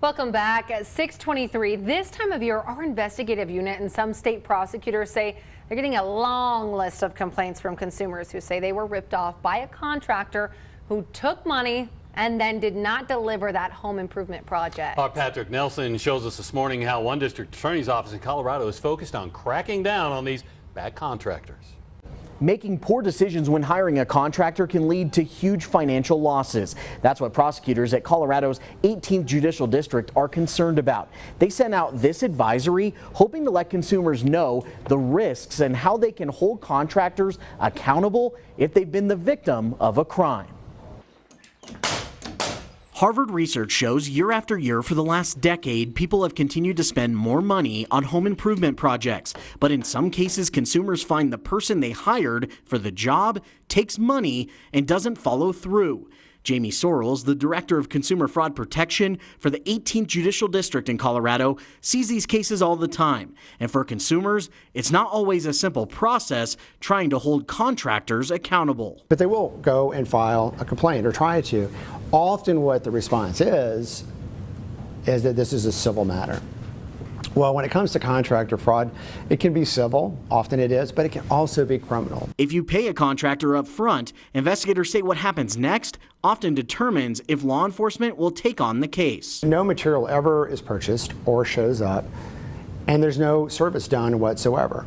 Welcome back. At 6:23, this time of year, our investigative unit and some state prosecutors say they're getting a long list of complaints from consumers who say they were ripped off by a contractor who took money and then did not deliver that home improvement project. Our Patrick Nelson shows us this morning how one district attorney's office in Colorado is focused on cracking down on these bad contractors. Making poor decisions when hiring a contractor can lead to huge financial losses. That's what prosecutors at Colorado's 18th Judicial District are concerned about. They sent out this advisory hoping to let consumers know the risks and how they can hold contractors accountable if they've been the victim of a crime. Harvard research shows year after year for the last decade, people have continued to spend more money on home improvement projects. But in some cases, consumers find the person they hired for the job takes money and doesn't follow through. Jamie Sorrells, the Director of Consumer Fraud Protection for the 18th Judicial District in Colorado, sees these cases all the time. And for consumers, it's not always a simple process trying to hold contractors accountable. But they will go and file a complaint or try to. Often what the response is that this is a civil matter. Well, when it comes to contractor fraud, it can be civil, often it is, but it can also be criminal. If you pay a contractor up front, investigators say what happens next often determines if law enforcement will take on the case. No material ever is purchased or shows up, and there's no service done whatsoever.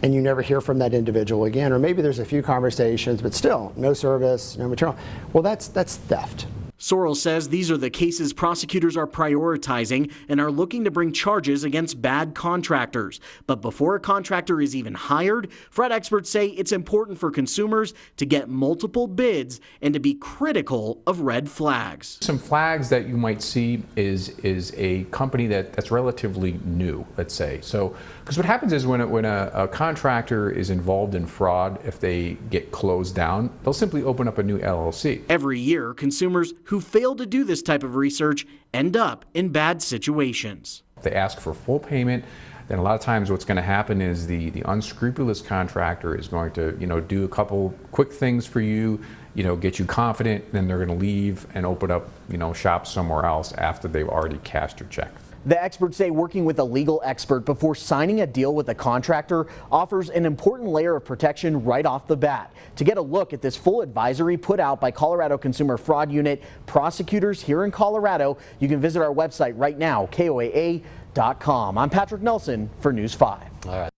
And you never hear from that individual again, or maybe there's a few conversations, but still, no service, no material. Well, that's theft. Sorrell says these are the cases prosecutors are prioritizing and are looking to bring charges against bad contractors. But before a contractor is even hired, fraud experts say it's important for consumers to get multiple bids and to be critical of red flags. Some flags that you might see is a company that's relatively new, let's say. So, because what happens is when a contractor is involved in fraud, if they get closed down, they'll simply open up a new LLC. Every year, consumers who fail to do this type of research end up in bad situations. They ask for full payment, then a lot of times what's going to happen is the unscrupulous contractor is going to, do a couple quick things for you, get you confident, then they're going to leave and open up, shop somewhere else after they've already cashed your check. The experts say working with a legal expert before signing a deal with a contractor offers an important layer of protection right off the bat. To get a look at this full advisory put out by Colorado Consumer Fraud Unit prosecutors here in Colorado, you can visit our website right now, KOAA.com. I'm Patrick Nelson for News 5. All right.